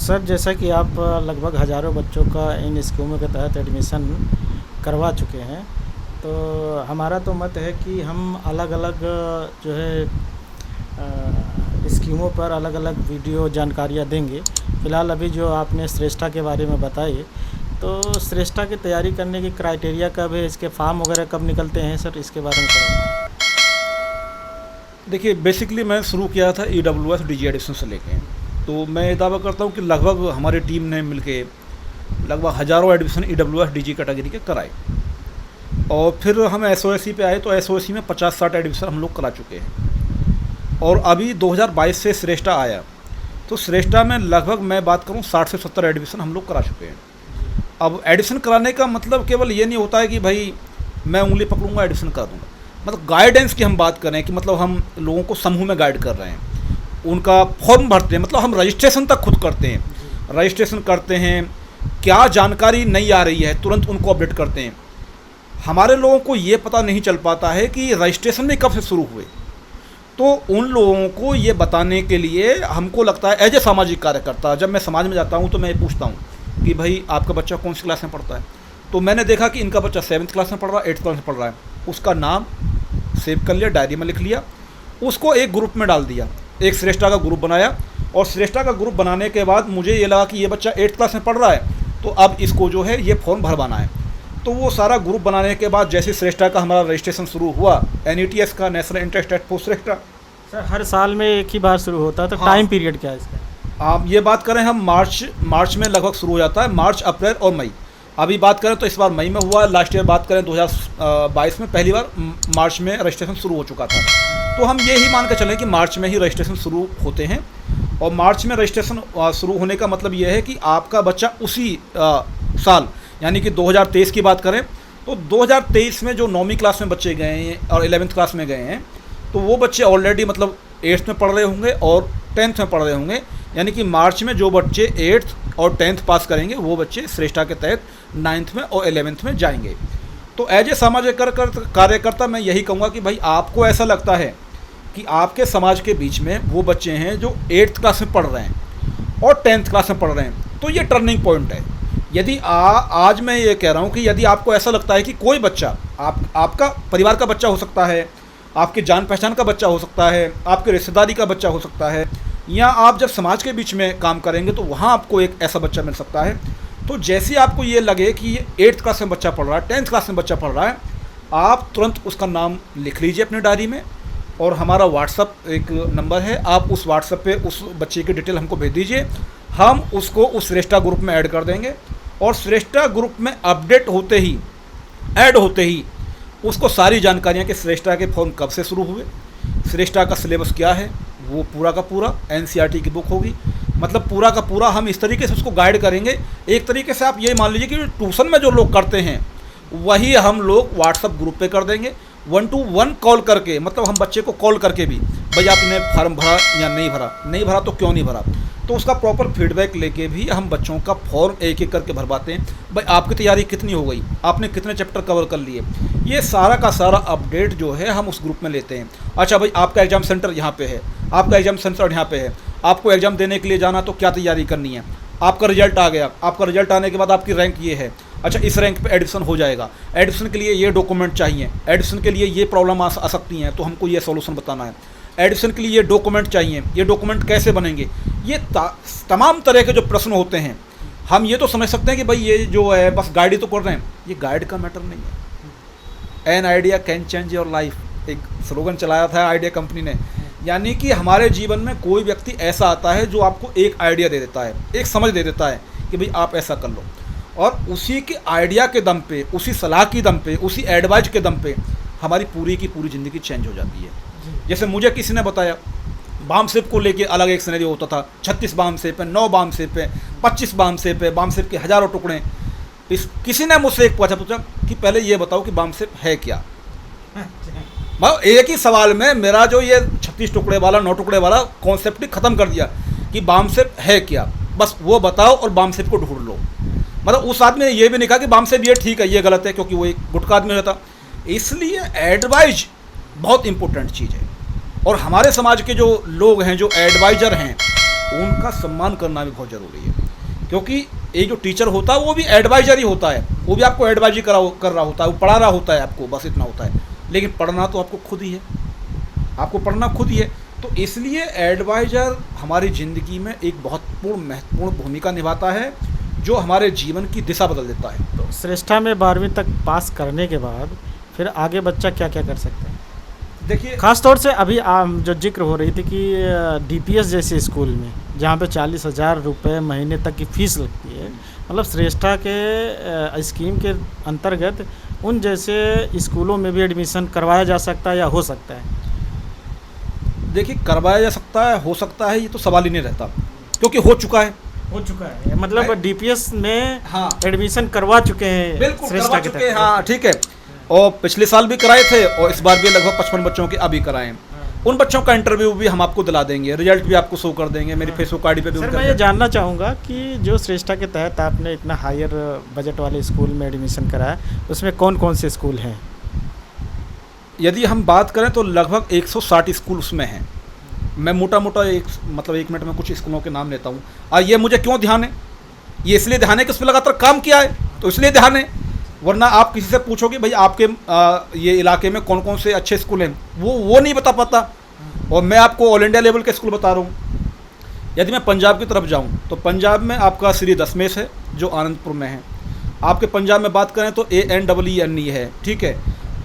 Sir, जैसा कि आप लगभग हज़ारों बच्चों का इन स्कीमों के तहत एडमिशन करवा चुके हैं, तो हमारा तो मत है कि हम अलग-अलग जो है स्कीमों पर अलग-अलग वीडियो जानकारियाँ देंगे। फ़िलहाल अभी जो आपने श्रेष्ठा के बारे में बताई, तो श्रेष्ठा की तैयारी करने की क्राइटेरिया कब है, इसके फॉर्म वगैरह कब निकलते हैं सर, इसके बारे में थोड़ा। देखिए, बेसिकली मैं शुरू किया था EWS DG एडिशन से लेके। तो मैं ये दावा करता हूँ कि लगभग हमारी टीम ने मिलके लगभग हज़ारों एडमिशन EWS DG कैटेगरी के कराए। और फिर हम SOSC पे आए तो SOSC में 50-60 एडमिशन हम लोग करा चुके हैं। और अभी 2022 से श्रेष्ठा आया, तो श्रेष्ठा में लगभग मैं बात करूँ 60 से 70 एडमिशन हम लोग करा चुके हैं। अब एडमिशन कराने का मतलब केवल ये नहीं होता है कि भाई मैं उंगली पकड़ूंगा एडमिशन करा दूंगा। मतलब गाइडेंस की हम बात करें कि मतलब हम लोगों को समूह में गाइड कर रहे हैं, उनका फॉर्म भरते हैं, मतलब हम रजिस्ट्रेशन तक खुद करते हैं, रजिस्ट्रेशन करते हैं, क्या जानकारी नहीं आ रही है तुरंत उनको अपडेट करते हैं। हमारे लोगों को ये पता नहीं चल पाता है कि रजिस्ट्रेशन भी कब से शुरू हुए, तो उन लोगों को ये बताने के लिए हमको लगता है एज ए सामाजिक कार्यकर्ता, जब मैं समाज में जाता हूँ तो मैं ये पूछता हूँ कि भाई आपका बच्चा कौन सी क्लास में पढ़ता है। तो मैंने देखा कि इनका बच्चा 7th क्लास में पढ़ रहा है, 8th क्लास में पढ़ रहा है। उसका नाम सेव कर लिया, डायरी में लिख लिया, उसको एक ग्रुप में डाल दिया, एक श्रेष्ठा का ग्रुप बनाया। और श्रेष्ठा का ग्रुप बनाने के बाद मुझे ये लगा कि ये बच्चा 8th क्लास में पढ़ रहा है, तो अब इसको जो है ये फॉर्म भरवाना है। तो वो सारा ग्रुप बनाने के बाद जैसे श्रेष्ठा का हमारा रजिस्ट्रेशन शुरू हुआ, NETS का, national interest test for Shreshtha. Sir, हर साल में एक ही बार शुरू होता है, तो टाइम पीरियड क्या है इसका? आप ये बात करें, हम मार्च में लगभग शुरू हो जाता है, मार्च, अप्रैल और मई। अभी बात करें तो इस बार मई में हुआ, लास्ट ईयर बात करें 2022 में पहली बार मार्च में रजिस्ट्रेशन शुरू हो चुका था। तो हम ये ही मान के चलें कि मार्च में ही रजिस्ट्रेशन शुरू होते हैं। और मार्च में रजिस्ट्रेशन शुरू होने का मतलब ये है कि आपका बच्चा उसी साल, यानी कि 2023 की बात करें तो 2023 में जो 9वीं क्लास में बच्चे गए हैं और 11th क्लास में गए हैं, तो वो बच्चे ऑलरेडी मतलब 8th में पढ़ रहे होंगे और 10th में पढ़ रहे होंगे। यानी कि मार्च में जो बच्चे 8th और 10th पास करेंगे वो बच्चे श्रेष्ठा के तहत 9th में और 11th में जाएंगे। तो एज ए सामाजिक कार्यकर्ता मैं यही कहूँगा कि भाई आपको ऐसा लगता है कि आपके समाज के बीच में वो बच्चे हैं जो 8th क्लास में पढ़ रहे हैं और 10th क्लास में पढ़ रहे हैं, तो ये टर्निंग पॉइंट है। यदि आज मैं ये कह रहा हूँ कि यदि आपको ऐसा लगता है कि कोई बच्चा आपका परिवार का बच्चा हो सकता है, आपके जान पहचान का बच्चा हो सकता है, आपके रिश्तेदारी का बच्चा हो सकता है, या आप जब समाज के बीच में काम करेंगे तो वहाँ आपको एक ऐसा बच्चा मिल सकता है, तो जैसे आपको ये लगे कि ये 8th क्लास में बच्चा पढ़ रहा है, 10th क्लास में बच्चा पढ़ रहा है, आप तुरंत उसका नाम लिख लीजिए अपनी डायरी में। और हमारा व्हाट्सअप एक नंबर है, आप उस व्हाट्सअप पे उस बच्चे की डिटेल हमको भेज दीजिए, हम उसको उस श्रेष्ठा ग्रुप में ऐड कर देंगे। और श्रेष्ठा ग्रुप में अपडेट होते ही, ऐड होते ही उसको सारी जानकारियाँ कि श्रेष्ठा के फॉर्म कब से शुरू हुए, श्रेष्ठा का सिलेबस क्या है, वो पूरा का पूरा NCERT की बुक होगी, मतलब पूरा का पूरा हम इस तरीके से उसको गाइड करेंगे। एक तरीके से आप ये मान लीजिए कि ट्यूशन में जो लोग करते हैं वही हम लोग व्हाट्सअप ग्रुप पे कर देंगे, 1 to 1 कॉल करके, मतलब हम बच्चे को कॉल करके भी, भाई आपने फॉर्म भरा या नहीं भरा तो क्यों नहीं भरा, तो उसका प्रॉपर फीडबैक लेके भी हम बच्चों का फॉर्म एक एक करके भरवाते हैं। भाई आपकी तैयारी कितनी हो गई, आपने कितने चैप्टर कवर कर लिए, ये सारा का सारा अपडेट जो है हम उस ग्रुप में लेते हैं। अच्छा भाई आपका एग्ज़ाम सेंटर यहाँ पे है, आपका एग्ज़ाम सेंटर यहाँ पे है, आपको एग्ज़ाम देने के लिए जाना तो क्या तैयारी करनी है, आपका रिजल्ट आ गया, आपका रिजल्ट आने के बाद आपकी रैंक ये है, अच्छा इस रैंक पे एडमिशन हो जाएगा, एडमिशन के लिए ये डॉक्यूमेंट चाहिए, एडमिशन के लिए ये प्रॉब्लम आ सकती हैं तो हमको ये सॉल्यूशन बताना है, एडमिशन के लिए ये डॉक्यूमेंट चाहिए, ये डॉक्यूमेंट कैसे बनेंगे, ये तमाम तरह के जो प्रश्न होते हैं। हम ये तो समझ सकते हैं कि भाई ये जो है बस गाइड ही तो कर रहे हैं, ये गाइड का मैटर नहीं है। An idea can change your life, एक स्लोगन चलाया था आइडिया कंपनी ने। यानी कि हमारे जीवन में कोई व्यक्ति ऐसा आता है जो आपको एक आइडिया दे देता है, एक समझ दे देता है कि भाई आप ऐसा कर लो, और उसी के आइडिया के दम पे, उसी सलाह की दम पे, उसी एडवाइस के दम पे हमारी पूरी की पूरी ज़िंदगी चेंज हो जाती है। जैसे मुझे किसी ने बताया बाम सेब को लेके अलग एक सिनेरियो होता था, 36 बाम सेब पे, 9 बाम सेब पे, 25 बाम सेब पे, बाम सेब के हज़ारों टुकड़े। किसी ने मुझसे एक पूछा कि पहले ये बताओ कि बाम सेब है क्या। एक ही सवाल में मेरा जो ये 36 टुकड़े वाला, 9 टुकड़े वाला कॉन्सेप्ट ही ख़त्म कर दिया कि बाम सेब है क्या, बस वो बताओ और बाम सेब को ढूंढ लो। मतलब उस आदमी ने ये भी नहीं कहा कि बाम सेब ये ठीक है ये गलत है, क्योंकि वो एक गुटखा आदमी रहता। इसलिए एडवाइज बहुत इंपॉर्टेंट चीज़ है। और हमारे समाज के जो लोग हैं, जो एडवाइज़र हैं, उनका सम्मान करना भी बहुत ज़रूरी है, क्योंकि एक जो टीचर होता है वो भी एडवाइजर ही होता है, वो भी आपको एडवाइजरी कर रहा होता है, वो पढ़ा रहा होता है आपको, बस इतना होता है। लेकिन पढ़ना तो आपको खुद ही है, आपको पढ़ना खुद ही है। तो इसलिए एडवाइज़र हमारी ज़िंदगी में एक बहुत महत्वपूर्ण भूमिका निभाता है, जो हमारे जीवन की दिशा बदल देता है। तो श्रेष्ठा में 12वीं तक पास करने के बाद फिर आगे बच्चा क्या क्या कर सकता है? देखिए, खास तौर से अभी जो जिक्र हो रही थी कि डीपीएस जैसे स्कूल में जहाँ पे 40,000 रुपये महीने तक की फ़ीस लगती है, मतलब श्रेष्ठा के स्कीम के अंतर्गत उन जैसे स्कूलों में भी एडमिशन करवाया जा सकता है या हो सकता है? देखिए, करवाया जा सकता है, हो सकता है, ये तो सवाल ही नहीं रहता, क्योंकि हो चुका है। मतलब डीपीएस में हाँ, एडमिशन करवा चुके हैं बिल्कुल श्रेष्ठा करवा के चुके हैं, तहत। हाँ ठीक है। और पिछले साल भी कराए थे, और इस बार भी लगभग 55 बच्चों के अभी कराए हैं। उन बच्चों का इंटरव्यू भी हम आपको दिला देंगे, रिजल्ट भी आपको शो कर देंगे, मेरी फेसबुक आईडी पे भी सर उनका। मैं ये जानना चाहूँगा कि जो श्रेष्ठा के तहत आपने इतना हायर बजट वाले स्कूल में एडमिशन कराया, उसमें कौन कौन से स्कूल हैं? यदि हम बात करें तो लगभग 160 स्कूल उसमें हैं। मैं मोटा मोटा एक मिनट में कुछ स्कूलों के नाम लेता हूँ। और ये मुझे क्यों ध्यान है? ये इसलिए ध्यान है कि उस पर लगातार काम किया है, तो इसलिए ध्यान है। वरना आप किसी से पूछोगे भाई आपके ये इलाके में कौन कौन से अच्छे स्कूल हैं, वो नहीं बता पाता। और मैं आपको ऑल इंडिया लेवल के स्कूल बता रहा हूँ। यदि मैं पंजाब की तरफ जाऊँ तो पंजाब में आपका श्री दशमेश है, जो आनंदपुर में है। आपके पंजाब में बात करें तो ANEE है, ठीक है,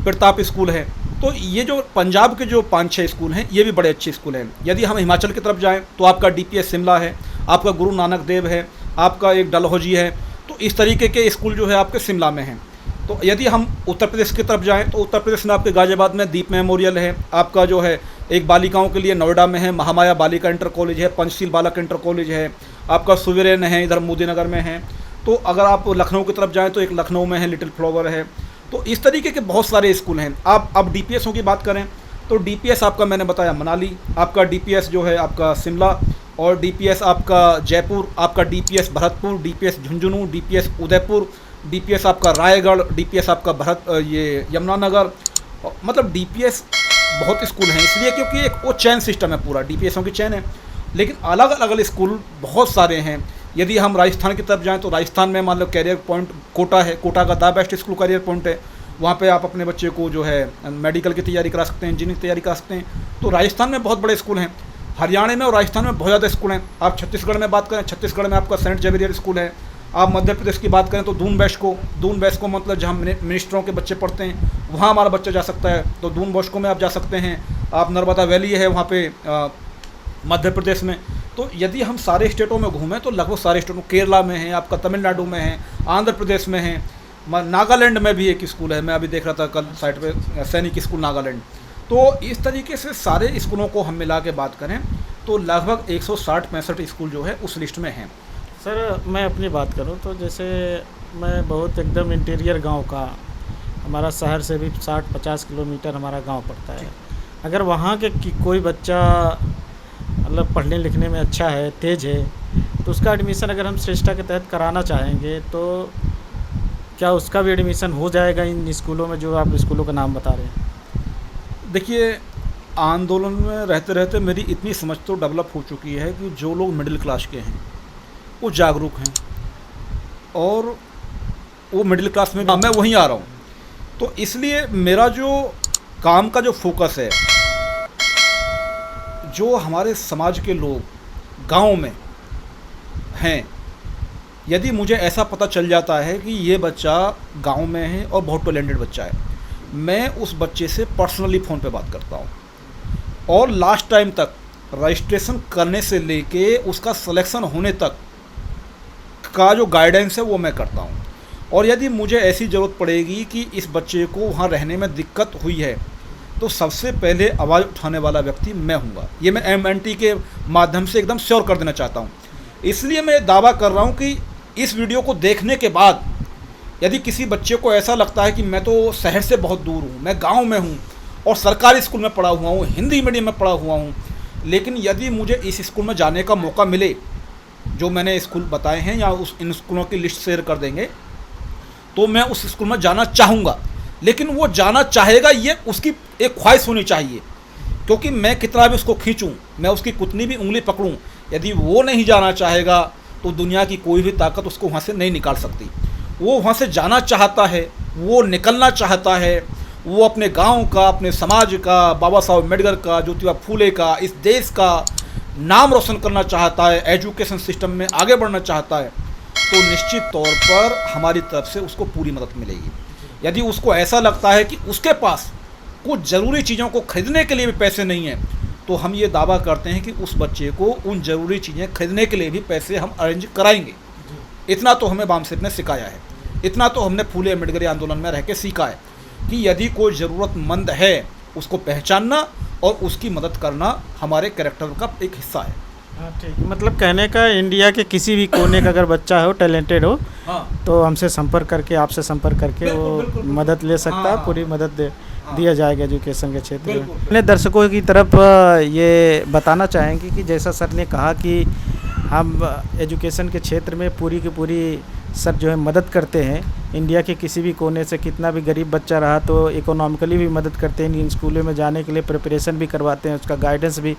प्रताप स्कूल है। तो ये जो पंजाब के जो 5-6 स्कूल हैं, ये भी बड़े अच्छे स्कूल हैं। यदि हम हिमाचल की तरफ जाएँ तो आपका DPS शिमला है, आपका गुरु नानक देव है, आपका एक डलहौजी है। तो इस तरीके के स्कूल जो है आपके शिमला में हैं। तो यदि हम उत्तर प्रदेश की तरफ जाएं तो उत्तर प्रदेश में आपके गाज़ियाबाद में दीप मेमोरियल है, आपका जो है एक बालिकाओं के लिए नोएडा में है, महामाया बालिका इंटर कॉलेज है, पंचशील बालक इंटर कॉलेज है, आपका सुवेरेन है, इधर मोदी नगर में है। तो अगर आप लखनऊ की तरफ जाएँ तो एक लखनऊ में है, लिटिल फ्लावर है। तो इस तरीके के बहुत सारे स्कूल हैं। आप अब DPSों की बात करें तो DPS आपका मैंने बताया मनाली, आपका DPS जो है आपका शिमला, और DPS आपका जयपुर, आपका DPS Bharatpur, DPS Jhunjhunu, DPS Udaipur, DPS आपका रायगढ़, DPS आपका ये यमुनानगर। मतलब DPS बहुत स्कूल हैं, इसलिए क्योंकि एक वो चैन सिस्टम है, पूरा DPSों की चैन है। लेकिन अलग अलग स्कूल बहुत सारे हैं। यदि हम राजस्थान की तरफ जाएं तो राजस्थान में मान लो कैरियर पॉइंट कोटा है, कोटा का the best school Career Point है। वहाँ पे आप अपने बच्चे को जो है मेडिकल की तैयारी करा सकते हैं, इंजीनियरिंग की तैयारी करा सकते हैं। तो राजस्थान में बहुत बड़े स्कूल हैं, हरियाणा में और राजस्थान में बहुत ज़्यादा स्कूल हैं। आप छत्तीसगढ़ में बात करें, छत्तीसगढ़ में आपका सेंट जेवियर स्कूल है। आप मध्य प्रदेश की बात करें तो दून बेस्को मतलब जहाँ मिनिस्टरों के बच्चे पढ़ते हैं, वहाँ हमारा बच्चा जा सकता है। तो दून बेस्को में आप जा सकते हैं। आप नर्मदा वैली है वहाँ पे मध्य प्रदेश में। तो यदि हम सारे स्टेटों में घूमें तो लगभग सारे स्टेटों, केरला में है, आपका तमिलनाडु में है, आंध्र प्रदेश में है, नागालैंड में भी एक स्कूल है, मैं अभी देख रहा था कल साइट पे, सैनिक स्कूल नागालैंड। तो इस तरीके से सारे स्कूलों को हम मिला के बात करें तो लगभग 160-65 स्कूल जो है उस लिस्ट में हैं। सर मैं अपनी बात करूं तो जैसे मैं बहुत एकदम इंटीरियर गांव का, हमारा शहर से भी 60-50 किलोमीटर हमारा गांव पड़ता है। अगर वहाँ के कोई बच्चा मतलब पढ़ने लिखने में अच्छा है, तेज़ है, तो उसका एडमिशन अगर हम श्रेष्ठा के तहत कराना चाहेंगे तो क्या उसका भी एडमिशन हो जाएगा इन स्कूलों में जो आप स्कूलों का नाम बता रहे हैं? देखिए, आंदोलन में रहते रहते मेरी इतनी समझ तो डेवलप हो चुकी है कि जो लोग मिडिल क्लास के हैं वो जागरूक हैं, और वो मिडिल क्लास में मैं वहीं आ रहा हूँ। तो इसलिए मेरा जो काम का जो फोकस है, जो हमारे समाज के लोग गांव में हैं, यदि मुझे ऐसा पता चल जाता है कि ये बच्चा गांव में है और बहुत टैलेंटेड बच्चा है, मैं उस बच्चे से पर्सनली फ़ोन पे बात करता हूँ, और लास्ट टाइम तक रजिस्ट्रेशन करने से लेके उसका सिलेक्शन होने तक का जो गाइडेंस है वो मैं करता हूँ। और यदि मुझे ऐसी ज़रूरत पड़ेगी कि इस बच्चे को वहाँ रहने में दिक्कत हुई है, तो सबसे पहले आवाज़ उठाने वाला व्यक्ति मैं हूँगा। ये मैं MNT के माध्यम से एकदम श्योर कर देना चाहता हूँ। इसलिए मैं दावा कर रहा हूँ कि इस वीडियो को देखने के बाद यदि किसी बच्चे को ऐसा लगता है कि मैं तो शहर से बहुत दूर हूँ, मैं गांव में हूँ और सरकारी स्कूल में पढ़ा हुआ हूँ, हिंदी मीडियम में पढ़ा हुआ हूँ, लेकिन यदि मुझे इस स्कूल में जाने का मौका मिले, जो मैंने स्कूल बताए हैं या इन स्कूलों की लिस्ट शेयर कर देंगे, तो मैं उस स्कूल में जाना चाहूँगा। लेकिन वो जाना चाहेगा, ये उसकी एक ख्वाहिश होनी चाहिए। क्योंकि मैं कितना भी उसको खींचूँ, मैं उसकी कितनी भी उंगली पकड़ूँ यदि वो नहीं जाना चाहेगा तो दुनिया की कोई भी ताकत उसको वहाँ से नहीं निकाल सकती। वो वहाँ से जाना चाहता है, वो निकलना चाहता है, वो अपने गांव का, अपने समाज का, बाबा साहब अम्बेडकर का, ज्योतिबा फूले का, इस देश का नाम रोशन करना चाहता है, एजुकेशन सिस्टम में आगे बढ़ना चाहता है, तो निश्चित तौर पर हमारी तरफ से उसको पूरी मदद मिलेगी। यदि उसको ऐसा लगता है कि उसके पास कुछ ज़रूरी चीज़ों को खरीदने के लिए भी पैसे नहीं हैं, तो हम ये दावा करते हैं कि उस बच्चे को उन ज़रूरी चीज़ें खरीदने के लिए भी पैसे हम अरेंज कराएंगे। इतना तो हमें बामसेप ने सिखाया है, इतना तो हमने फूले अम्बेडकरी आंदोलन में रह के सीखा है कि यदि कोई ज़रूरतमंद है उसको पहचानना और उसकी मदद करना हमारे कैरेक्टर का एक हिस्सा है। हाँ ठीक, मतलब कहने का इंडिया के किसी भी कोने का अगर बच्चा हो, टैलेंटेड हो, हाँ, तो हमसे संपर्क करके, आपसे संपर्क करके बिल्कुल, वो बिल्कुल, बिल्कुल। मदद ले सकता है, हाँ, पूरी मदद दिया जाएगा एजुकेशन के क्षेत्र में। बिल्कुल। अपने दर्शकों की तरफ ये बताना चाहेंगे कि जैसा सर ने कहा कि हम एजुकेशन के क्षेत्र में पूरी की पूरी सर जो है मदद करते हैं। इंडिया के किसी भी कोने से कितना भी गरीब बच्चा रहा तो इकोनॉमिकली भी मदद करते हैं, इन स्कूलों में जाने के लिए प्रिपरेशन भी करवाते हैं, उसका गाइडेंस भी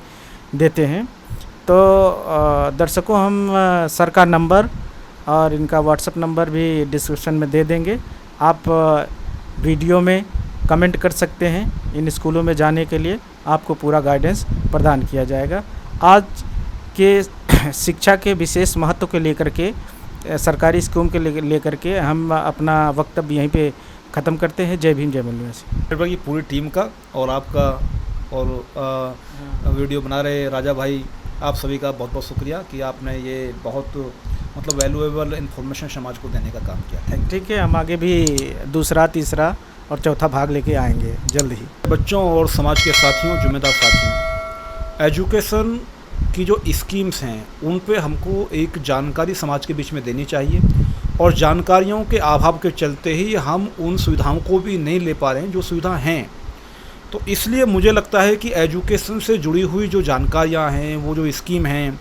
देते हैं। तो दर्शकों हम सर का नंबर और इनका व्हाट्सएप नंबर भी डिस्क्रिप्शन में दे देंगे। आप वीडियो में कमेंट कर सकते हैं, इन स्कूलों में जाने के लिए आपको पूरा गाइडेंस प्रदान किया जाएगा। आज के शिक्षा के विशेष महत्व को लेकर के, सरकारी स्कूल के लेकर के हम अपना वक्तव्य यहीं पे ख़त्म करते हैं। जय भीम, जय मल्लवासी। की पूरी टीम का और आपका और वीडियो बना रहे राजा भाई, आप सभी का बहुत बहुत शुक्रिया कि आपने ये बहुत मतलब वैल्यूएबल इन्फॉर्मेशन समाज को देने का काम किया। ठीक है, हम आगे भी दूसरा, तीसरा और चौथा भाग लेके आएंगे जल्द ही। बच्चों और समाज के साथियों, जिम्मेदार साथियों, एजुकेशन की जो स्कीम्स हैं उन पे हमको एक जानकारी समाज के बीच में देनी चाहिए, और जानकारियों के अभाव के चलते ही हम उन सुविधाओं को भी नहीं ले पा रहे हैं जो सुविधा हैं। तो इसलिए मुझे लगता है कि एजुकेशन से जुड़ी हुई जो जानकारियाँ हैं, वो जो स्कीम हैं,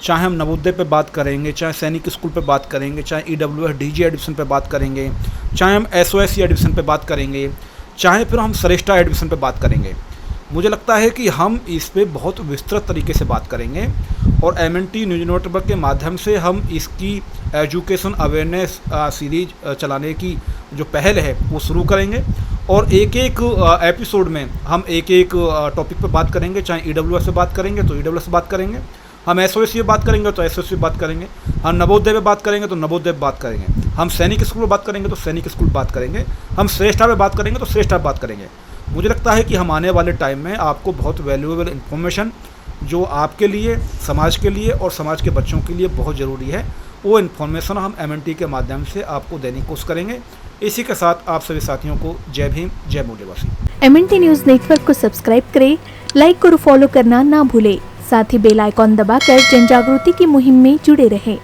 चाहे हम नवोदय पे बात करेंगे, चाहे सैनिक स्कूल पे बात करेंगे, चाहे EWS DG एडमिशन पे बात करेंगे, चाहे हम SOSC एडमिशन पे बात करेंगे, चाहे फिर हम श्रेष्ठा एडमिशन पे बात करेंगे, मुझे लगता है कि हम इस पे बहुत विस्तृत तरीके से बात करेंगे और MNT न्यूज़ नेटवर्क के माध्यम से हम इसकी एजुकेशन अवेयरनेस सीरीज चलाने की जो पहल है वो शुरू करेंगे, और एक एक एपिसोड में हम एक एक टॉपिक पे बात करेंगे। चाहे EWS से बात करेंगे तो EWS से बात करेंगे, हम SOSC पे बात करेंगे तो SOSC पे बात करेंगे, हम नवोदय पे बात करेंगे तो नवोदय पे बात करेंगे, हम सैनिक स्कूल पे बात करेंगे तो सैनिक स्कूल बात करेंगे, हम श्रेष्ठा पे बात करेंगे तो श्रेष्ठा पे बात करेंगे। मुझे लगता है कि हम आने वाले टाइम में आपको बहुत वैल्यूएबल इन्फॉर्मेशन जो आपके लिए, समाज के लिए और समाज के बच्चों के लिए बहुत ज़रूरी है, वो इन्फॉर्मेशन हम MNT के माध्यम से आपको देने की कोशिश करेंगे। इसी के साथ आप सभी साथियों को जय भीम, जय मौर्यवासी। MNT न्यूज़ नेटवर्क को सब्सक्राइब करें, लाइक और फॉलो करना ना भूलें। साथ ही बेल आइकॉन दबाकर जन जागृति की मुहिम में जुड़े रहें।